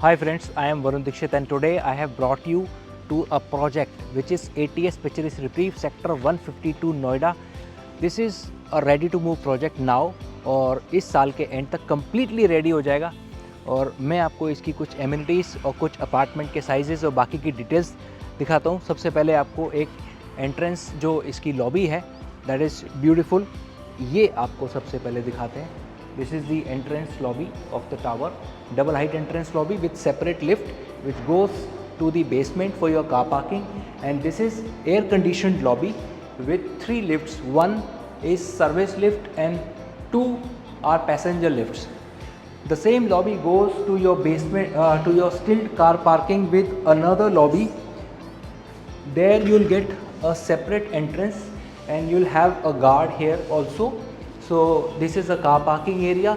Hi friends, I am Varun Dixit and today I have brought you to a project which is ATS Pitcheries Reprieve Sector 152 Noida. This is a ready to move project now और इस साल के and तक completely ready हो जाएगा और मैं आपको इसकी कुछ amenities और कुछ अपार्टमेंट के साइजेस और बाकी की डिटेल्स दिखाता हूँ। सबसे पहले आपको एक एंट्रेंस जो इसकी लॉबी है दैट इज़ ब्यूटीफुल, ये आपको सबसे पहले दिखाते हैं। This is the entrance lobby of the tower, double height entrance lobby with separate lift which goes to the basement for your car parking, and this is air conditioned lobby with 3 lifts. One is service lift and 2 are passenger lifts. The same lobby goes to your basement, to your skilled car parking with another lobby. There you will get a separate entrance and you will have a guard here also. So this is a car parking area.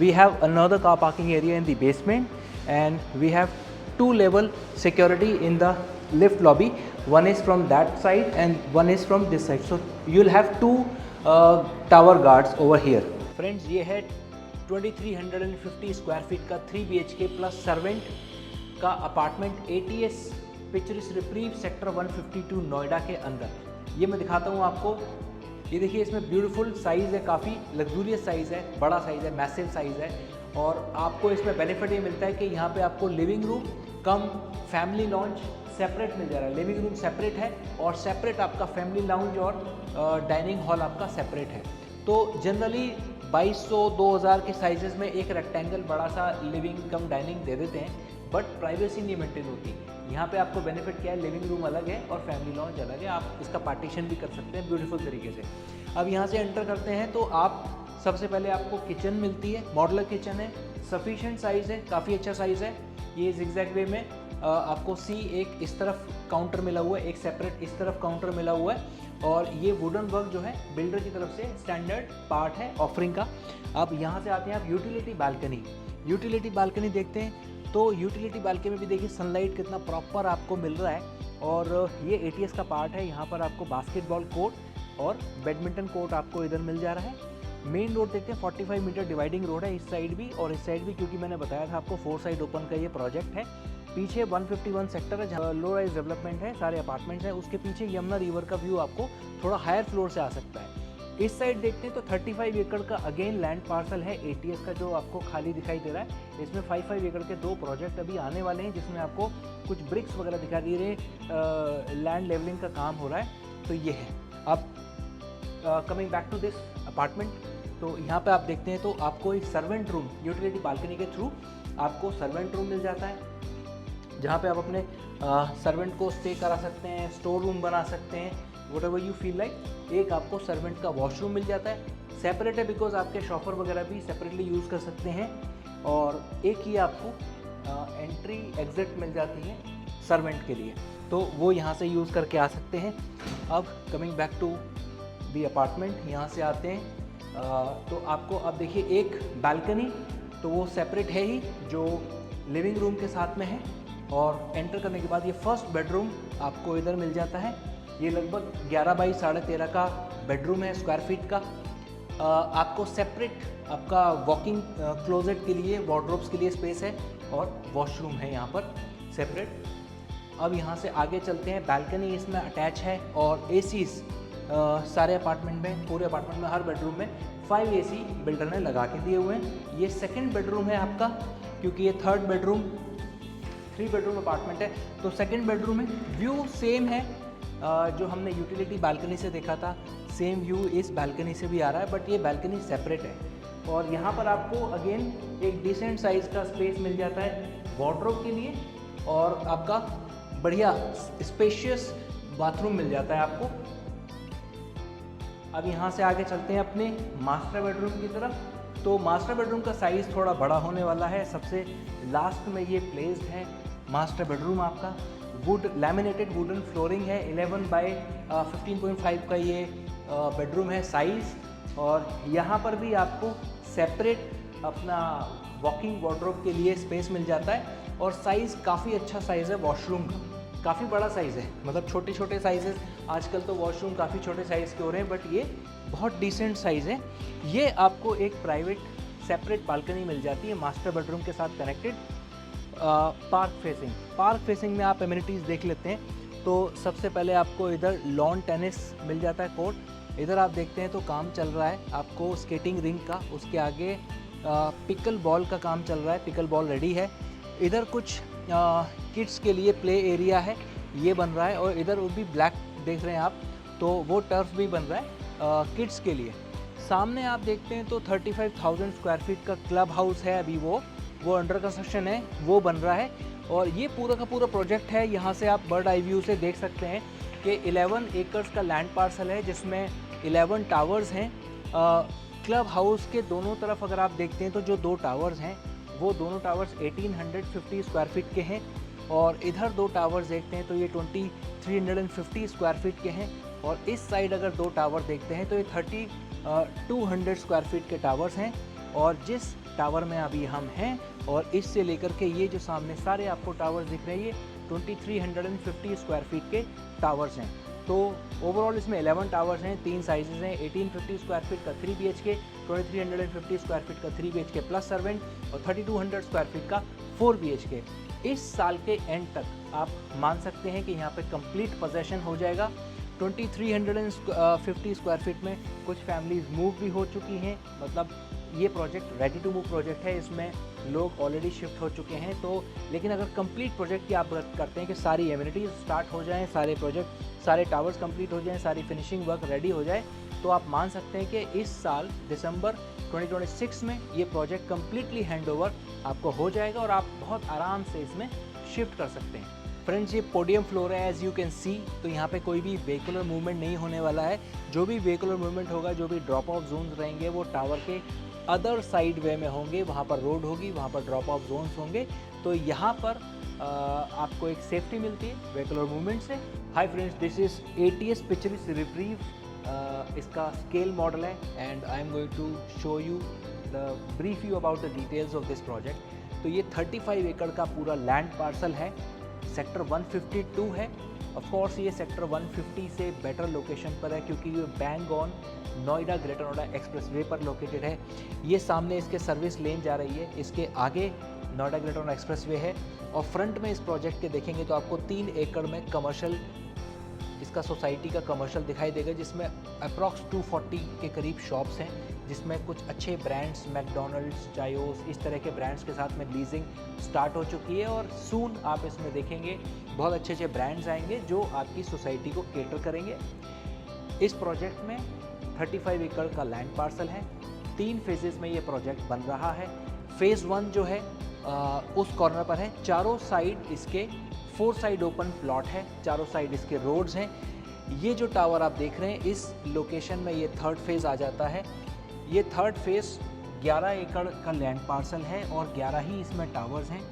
We have another car parking area in the basement and we have 2 level security in the lift lobby. One is from that side and one is from this side. So you will have 2 tower guards over here. Friends, ये है 2350 square feet का 3 BHK plus servant का apartment ATS picturesque reprieve sector 152 Noida के अंदर। ये मैं दिखाता हूँ आपको। ये देखिए, इसमें ब्यूटीफुल साइज़ है, काफ़ी लग्जूरियस साइज़ है, बड़ा साइज़ है, मैसिव साइज़ है। और आपको इसमें बेनिफिट ये मिलता है कि यहाँ पे आपको living room cum family launch separate मिल जा रहा है। लिविंग रूम सेपरेट है और सेपरेट आपका फैमिली लाउंज और डाइनिंग हॉल आपका सेपरेट है। तो जनरली 2200-2000 के साइजेस में एक रेक्टेंगल बड़ा सा लिविंग कम डाइनिंग दे देते हैं, बट प्राइवेसी नहीं मेंटेन होती। यहाँ पे आपको बेनिफिट क्या है, लिविंग रूम अलग है और फैमिली लॉन्ज अलग है। आप इसका पार्टीशन भी कर सकते हैं ब्यूटीफुल तरीके से। अब यहाँ से एंटर करते हैं तो आप सबसे पहले आपको किचन मिलती है, मॉडुलर किचन है, सफिशिएंट साइज़ है, काफ़ी अच्छा साइज़ है। ये जिगजैग वे में आपको एक इस तरफ काउंटर मिला हुआ है, एक सेपरेट इस तरफ काउंटर मिला हुआ है और ये वुडन वर्क जो है बिल्डर की तरफ से स्टैंडर्ड पार्ट है ऑफरिंग का। अब यहाँ से आते हैं आप यूटिलिटी बालकनी। यूटिलिटी बालकनी देखते हैं तो यूटिलिटी बालकनी में भी देखिए सनलाइट कितना प्रॉपर आपको मिल रहा है और ये ATS का पार्ट है। यहाँ पर आपको बास्केटबॉल कोर्ट और बैडमिंटन कोर्ट आपको इधर मिल जा रहा है। मेन रोड देखते हैं 45 मीटर डिवाइडिंग रोड है, इस साइड भी और इस साइड भी, क्योंकि मैंने बताया था आपको 4 साइड ओपन का ये प्रोजेक्ट है। पीछे 151 सेक्टर है जहाँ लो राइज डेवलपमेंट है, सारे अपार्टमेंट्स हैं। उसके पीछे यमुना रिवर का व्यू आपको थोड़ा हायर फ्लोर से आ सकता है। इस साइड देखते हैं तो 35 एकड़ का अगेन लैंड पार्सल है ATS का जो आपको खाली दिखाई दे रहा है। इसमें 5 एकड़ के 2 प्रोजेक्ट अभी आने वाले हैं जिसमें आपको कुछ ब्रिक्स वगैरह दिखाई दे रहे हैं, लैंड लेवलिंग का काम हो रहा है। तो ये है। अब coming back to this apartment, तो यहाँ पे आप देखते हैं तो आपको एक सर्वेंट रूम यूटिलिटी बालकनी के थ्रू आपको सर्वेंट रूम मिल जाता है जहाँ पे आप अपने सर्वेंट को स्टे करा सकते हैं, स्टोर रूम बना सकते हैं, व्हाटएवर यू फील लाइक। एक आपको सर्वेंट का वॉशरूम मिल जाता है, सेपरेट है बिकॉज आपके शॉपर वगैरह भी सेपरेटली यूज़ कर सकते हैं। और एक ही आपको एंट्री एग्जिट मिल जाती है सर्वेंट के लिए, तो वो यहाँ से यूज़ करके आ सकते हैं। अब coming back to the apartment, यहाँ से आते हैं तो आपको अब देखिए एक बालकनी, तो वो सेपरेट है ही जो लिविंग रूम के साथ में है। और एंटर करने के बाद ये फर्स्ट बेडरूम आपको इधर मिल जाता है। ये लगभग 11 बाई 13.5 का बेडरूम है स्क्वायर फीट का। आपको सेपरेट आपका वॉकिंग क्लोजेट के लिए, वार्डरोब्स के लिए स्पेस है और वॉशरूम है यहाँ पर सेपरेट। अब यहाँ से आगे चलते हैं, बालकनी इसमें अटैच है और ACs सारे अपार्टमेंट में, पूरे अपार्टमेंट में हर बेडरूम में 5 AC बिल्डर ने लगा के दिए हुए हैं। ये सेकंड बेडरूम है आपका, क्योंकि ये 3 बेडरूम अपार्टमेंट है। तो सेकंड बेडरूम में व्यू सेम है जो हमने यूटिलिटी बालकनी से देखा था, सेम व्यू इस बालकनी से भी आ रहा है, बट ये बालकनी सेपरेट है। और यहाँ पर आपको अगेन एक डिसेंट साइज़ का स्पेस मिल जाता है वार्डरोब के लिए और आपका बढ़िया स्पेशियस बाथरूम मिल जाता है आपको। अब यहाँ से आगे चलते हैं अपने मास्टर बेडरूम की तरफ। तो मास्टर बेडरूम का साइज़ थोड़ा बड़ा होने वाला है, सबसे लास्ट में ये प्लेस्ड है मास्टर बेडरूम आपका। वुड लैमिनेटेड वुडन फ्लोरिंग है, 11 बाई 15.5 का ये बेडरूम है साइज़। और यहाँ पर भी आपको सेपरेट अपना वॉकिंग वार्डरोब के लिए स्पेस मिल जाता है और साइज़ काफ़ी अच्छा साइज़ है वॉशरूम का, काफ़ी बड़ा साइज़ है। मतलब छोटे छोटे साइजेस, आजकल तो वॉशरूम काफ़ी छोटे साइज़ के हो रहे हैं, बट ये बहुत डिसेंट साइज़ है। ये आपको एक प्राइवेट सेपरेट बालकनी मिल जाती है मास्टर बेडरूम के साथ कनेक्टेड। पार्क फेसिंग में आप एमिनिटीज़ देख लेते हैं। तो सबसे पहले आपको इधर लॉन टेनिस मिल जाता है कोर्ट। इधर आप देखते हैं तो काम चल रहा है आपको स्केटिंग रिंग का। उसके आगे पिकल बॉल का काम चल रहा है, पिकल बॉल रेडी है। इधर कुछ किड्स के लिए प्ले एरिया है, ये बन रहा है। और इधर वो भी ब्लैक देख रहे हैं आप, तो वो टर्फ भी बन रहा है किड्स के लिए। सामने आप देखते हैं तो 35,000 स्क्वायर फीट का क्लब हाउस है, अभी वो अंडर कंस्ट्रक्शन है, वो बन रहा है। और ये पूरा का पूरा प्रोजेक्ट है, यहाँ से आप बर्ड आई व्यू से देख सकते हैं कि 11 एकर्स का लैंड पार्सल है जिसमें 11 टावर्स हैं। क्लब हाउस के दोनों तरफ अगर आप देखते हैं तो जो 2 टावर्स हैं वो दोनों टावर्स 1850 स्क्वायर फीट के हैं। और इधर 2 टावर्स देखते हैं तो ये 2350 स्क्वायर फीट के हैं। और इस साइड अगर 2 टावर देखते हैं तो ये 3200 स्क्वायर फीट के टावर्स हैं। और जिस टावर में अभी हम हैं और इससे लेकर के ये जो सामने सारे आपको टावर्स दिख रहे हैं, ये 2350 स्क्वायर फीट के टावर्स हैं। तो ओवरऑल इसमें 11 टावर्स हैं, 3 साइजेस हैं। 1850 स्क्वायर फीट का 3 BHK, 2350 स्क्वायर फीट का 3 BHK प्लस सर्वेंट, और 3200 स्क्वायर फीट का 4 BHK। इस साल के एंड तक आप मान सकते हैं कि यहाँ पे कंप्लीट पोजेसन हो जाएगा। 2350 स्क्वायर फीट में कुछ फैमिलीज मूव भी हो चुकी हैं, मतलब ये project ready to move project है, इसमें लोग ऑलरेडी शिफ्ट हो चुके हैं। तो लेकिन अगर कंप्लीट प्रोजेक्ट की आप बात करते हैं कि सारी एमिनिटीज़ स्टार्ट हो जाएं, सारे प्रोजेक्ट, सारे टावर्स कंप्लीट हो जाएं, सारी फिनिशिंग वर्क रेडी हो जाए, तो आप मान सकते हैं कि इस साल दिसंबर 2026 में ये प्रोजेक्ट कम्प्लीटली हैंडओवर आपको हो जाएगा और आप बहुत आराम से इसमें शिफ्ट कर सकते हैं। फ्रेंड्स, ये पोडियम फ्लोर है, एज़ यू कैन सी। तो यहाँ पे कोई भी व्हीकुलर मूवमेंट नहीं होने वाला है। जो भी व्हीकुलर मूवमेंट होगा, जो भी ड्रॉप ऑफ जोन्स रहेंगे, वो टावर के अदर साइड वे में होंगे। वहाँ पर रोड होगी, वहाँ पर ड्रॉप ऑफ जोन्स होंगे। तो यहाँ पर आपको एक सेफ्टी मिलती है व्हीकुलर मूवमेंट से। Hi friends, this is ATS picturesque retrieve. इसका स्केल मॉडल है and I am going to show you the brief you about the details of this project. तो ये 35 एकड़ का पूरा लैंड पार्सल है, सेक्टर 152 है। ऑफ कोर्स ये सेक्टर 150 से बेटर लोकेशन पर है क्योंकि ये bang on Noida greater Noida expressway पर लोकेटेड है। ये सामने इसके सर्विस लेन जा रही है, इसके आगे नोएडा ग्रेटर नोएडा एक्सप्रेसवे है। और फ्रंट में इस प्रोजेक्ट के देखेंगे तो आपको 3 एकड़ में कमर्शियल, इसका सोसाइटी का कमर्शियल दिखाई देगा, जिसमें अप्रॉक्स 240 के करीब शॉप्स हैं, जिसमें कुछ अच्छे ब्रांड्स, मैकडोनल्ड्स, चायोस, इस तरह के ब्रांड्स के साथ में लीजिंग स्टार्ट हो चुकी है। और सून आप इसमें देखेंगे बहुत अच्छे अच्छे ब्रांड्स आएंगे जो आपकी सोसाइटी को केटर करेंगे। इस प्रोजेक्ट में 35 एकड़ का लैंड पार्सल है, 3 फेजेस में ये प्रोजेक्ट बन रहा है। फेज़ 1 जो है उस कॉर्नर पर है, चारों साइड इसके 4 साइड ओपन प्लॉट है, चारों साइड इसके रोड्स हैं। ये जो टावर आप देख रहे हैं, इस लोकेशन में ये 3rd फेज़ आ जाता है। ये 3rd फेज़ 11 एकड़ का लैंड पार्सल है और 11 ही इसमें टावर्स हैं।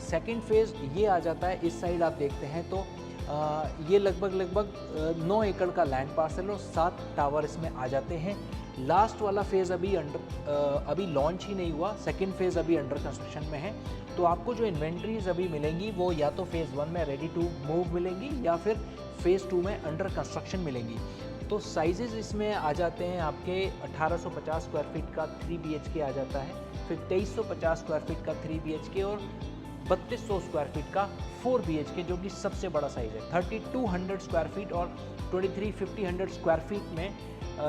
2nd फेज़ ये आ जाता है, इस साइड आप देखते हैं तो ये लगभग 9 एकड़ का लैंड पार्सल और 7 टावर इसमें आ जाते हैं। लास्ट वाला फेज़ अभी लॉन्च ही नहीं हुआ, 2nd फेज़ अभी अंडर कंस्ट्रक्शन में है। तो आपको जो इन्वेंट्रीज अभी मिलेंगी वो या तो फेज़ 1 में रेडी टू मूव मिलेंगी या फिर फेज़ 2 में अंडर कंस्ट्रक्शन मिलेंगी। तो साइजेस इसमें आ जाते हैं आपके 1850 स्क्वायर फीट का 3 BHK आ जाता है, फिर 2350 स्क्वायर फीट का 3 BHK और 3200 स्क्वायर फीट का 4 BHK, जो कि सबसे बड़ा साइज़ है। 3200 स्क्वायर फीट और 2350 स्क्वायर फीट में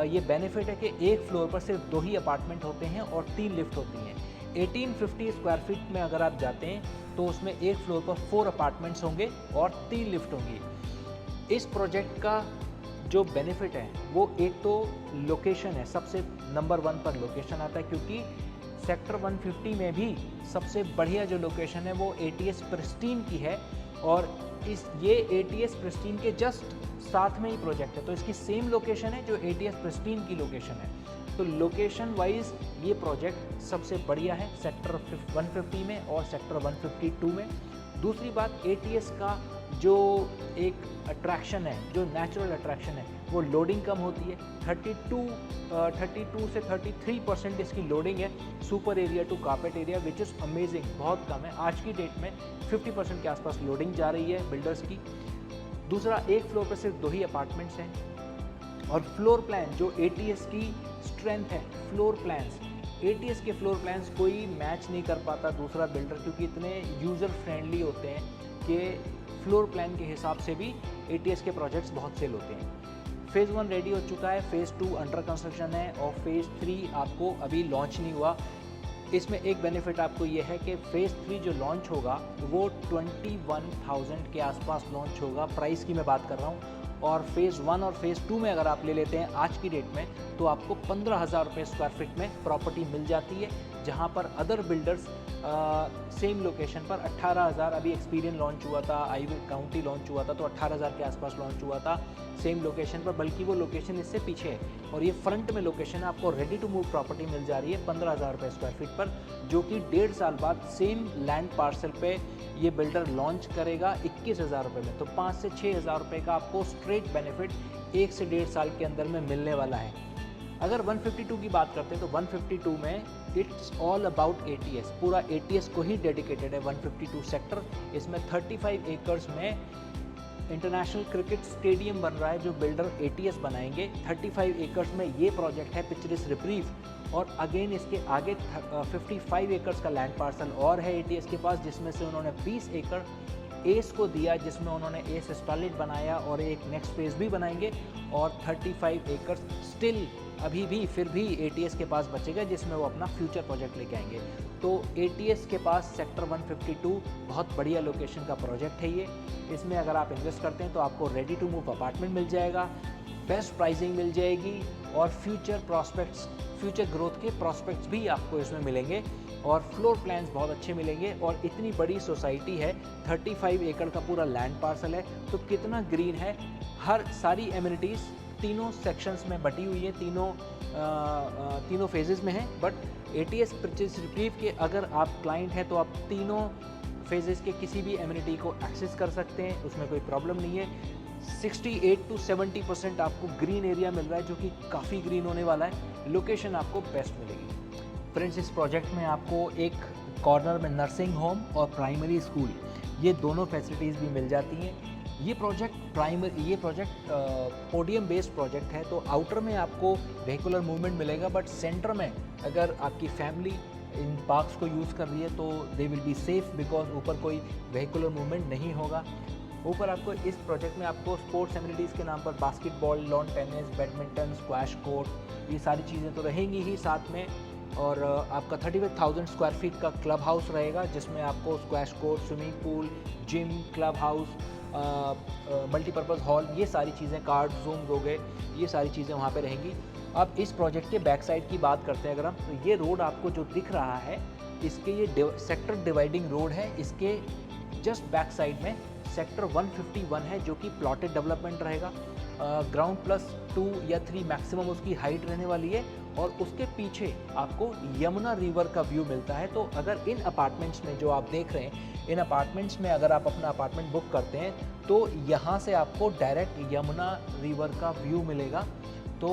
ये बेनिफिट है कि एक फ्लोर पर सिर्फ 2 ही अपार्टमेंट होते हैं और 3 लिफ्ट होती हैं। 1850 स्क्वायर फीट में अगर आप जाते हैं तो उसमें एक फ्लोर पर 4 अपार्टमेंट्स होंगे और 3 लिफ्ट होंगी। इस प्रोजेक्ट का जो बेनिफिट है वो एक तो लोकेशन है, सबसे नंबर 1 पर लोकेशन आता है, क्योंकि सेक्टर 150 में भी सबसे बढ़िया जो लोकेशन है वो ATS प्रिस्टीन की है। और ये ATS प्रिस्टीन के जस्ट साथ में ही प्रोजेक्ट है, तो इसकी सेम लोकेशन है जो ATS प्रिस्टीन की लोकेशन है। तो लोकेशन वाइज ये प्रोजेक्ट सबसे बढ़िया है सेक्टर 150 में और सेक्टर 152 में। दूसरी बात, ATS का जो एक अट्रैक्शन है, जो नेचुरल अट्रैक्शन है, वो लोडिंग कम होती है। 32 से 33% इसकी लोडिंग है super area to carpet area, which is amazing, बहुत कम है। आज की डेट में 50% के आसपास लोडिंग जा रही है बिल्डर्स की। दूसरा, एक फ्लोर पर सिर्फ 2 ही अपार्टमेंट्स हैं और फ्लोर प्लान जो ATS की स्ट्रेंथ है, फ्लोर प्लान्स ATS के फ्लोर प्लान्स कोई मैच नहीं कर पाता दूसरा बिल्डर, क्योंकि इतने यूज़र फ्रेंडली होते हैं कि फ्लोर प्लान के हिसाब से भी ATS के प्रोजेक्ट्स बहुत सेल होते हैं। फ़ेज़ 1 रेडी हो चुका है, फ़ेज़ 2 अंडर कंस्ट्रक्शन है और फ़ेज़ 3 आपको अभी लॉन्च नहीं हुआ। इसमें एक बेनिफिट आपको ये है कि फ़ेज़ 3 जो लॉन्च होगा वो 21,000 के आसपास लॉन्च होगा, प्राइस की मैं बात कर रहा हूँ। और फ़ेज़ 1 और फ़ेज़ 2 में अगर आप ले लेते हैं आज की डेट में, तो आपको 15,000 रुपये स्क्वायर फीट में प्रॉपर्टी मिल जाती है, जहाँ पर अदर बिल्डर्स सेम लोकेशन पर 18,000, अभी एक्सपीरियंस लॉन्च हुआ था, आईवे काउंटी लॉन्च हुआ था तो 18,000 के आसपास लॉन्च हुआ था सेम लोकेशन पर, बल्कि वो लोकेशन इससे पीछे है और ये फ्रंट में लोकेशन है। आपको रेडी टू मूव प्रॉपर्टी मिल जा रही है 15,000 रुपये स्क्वायर फीट पर, जो कि 1.5 साल बाद सेम लैंड पार्सल पे ये बिल्डर लॉन्च करेगा 21,000 रुपये में। तो 5 से 6,000 रुपये का आपको स्ट्रेट बेनिफिट 1 से 1.5 साल के अंदर में मिलने वाला है। अगर 152 की बात करते हैं तो 152 में इट्स ऑल अबाउट ATS, पूरा ATS को ही डेडिकेटेड है 152 सेक्टर। इसमें 35 एकर्स में इंटरनेशनल क्रिकेट स्टेडियम बन रहा है जो बिल्डर ATS बनाएंगे। 35 एकर्स में ये प्रोजेक्ट है पिक्चरिस रिप्रीव, और अगेन इसके आगे 55 एकर्स का लैंड पार्सल और है ATS के पास, जिसमें से उन्होंने 20 एकड़ एस को दिया, जिसमें उन्होंने एस स्टालिट बनाया और एक नेक्स्ट फेज़ भी बनाएंगे, और 35 एकड़ स्टिल अभी भी फिर भी ATS के पास बचेगा, जिसमें वो अपना फ्यूचर प्रोजेक्ट लेके आएंगे। तो ATS के पास सेक्टर 152 बहुत बढ़िया लोकेशन का प्रोजेक्ट है ये। इसमें अगर आप इन्वेस्ट करते हैं तो आपको रेडी टू मूव अपार्टमेंट मिल जाएगा, बेस्ट प्राइसिंग मिल जाएगी, और फ्यूचर ग्रोथ के प्रॉस्पेक्ट्स भी आपको इसमें मिलेंगे, और फ्लोर प्लान्स बहुत अच्छे मिलेंगे। और इतनी बड़ी सोसाइटी है, 35 एकड़ का पूरा लैंड पार्सल है, तो कितना ग्रीन है। हर सारी एमिनिटीज़ तीनों सेक्शंस में बटी हुई है, तीनों फेजेस में है। बट ATS परचेज रिप्रीव के अगर आप क्लाइंट हैं तो आप तीनों फेजेस के किसी भी एमिनिटी को एक्सेस कर सकते हैं, उसमें कोई प्रॉब्लम नहीं है। 68 to 70% आपको ग्रीन एरिया मिल रहा है, जो कि काफ़ी ग्रीन होने वाला है। लोकेशन आपको बेस्ट मिलेगी। फ्रेंड्स, इस प्रोजेक्ट में आपको एक कॉर्नर में नर्सिंग होम और प्राइमरी स्कूल, ये दोनों फैसिलिटीज़ भी मिल जाती हैं। ये प्रोजेक्ट पोडियम बेस्ड प्रोजेक्ट है, तो आउटर में आपको वेहिकुलर मूवमेंट मिलेगा, बट सेंटर में अगर आपकी फैमिली इन पार्क्स को यूज़ कर रही है तो they will be safe, because ऊपर कोई वेहिकुलर मूवमेंट नहीं होगा। ऊपर आपको इस प्रोजेक्ट में आपको स्पोर्ट्स एमिनिटीज़ के नाम पर basketball, lawn tennis, badminton, squash court, ये सारी चीज़ें तो रहेंगी ही साथ में। और आपका 35,000 स्क्वायर फीट का क्लब हाउस रहेगा, जिसमें आपको squash court, swimming pool, gym, club house, multipurpose hall, ये सारी चीज़ें, कार्ड जोन हो गए, ये सारी चीज़ें वहाँ पे रहेंगी। अब इस प्रोजेक्ट के बैक साइड की बात करते हैं अगर हम, तो ये रोड आपको जो दिख रहा है, इसके ये सेक्टर डिवाइडिंग रोड है। इसके जस्ट बैक साइड में सेक्टर 151 है, जो कि प्लॉटेड डेवलपमेंट रहेगा। ग्राउंड +2 या 3 मैक्सिमम उसकी हाइट रहने वाली है, और उसके पीछे आपको यमुना रिवर का व्यू मिलता है। तो अगर इन अपार्टमेंट्स में जो आप देख रहे हैं, इन अपार्टमेंट्स में अगर आप अपना अपार्टमेंट बुक करते हैं तो यहाँ से आपको डायरेक्ट यमुना रिवर का व्यू मिलेगा, तो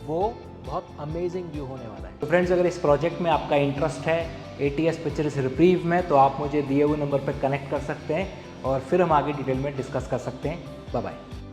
वो बहुत अमेजिंग व्यू होने वाला है। तो फ्रेंड्स, अगर इस प्रोजेक्ट में आपका इंटरेस्ट है ATS पिक्चरिस रिप्रीव में, तो आप मुझे दिए हुए नंबर पर कनेक्ट कर सकते हैं और फिर हम आगे डिटेल में डिस्कस कर सकते हैं। Bye bye.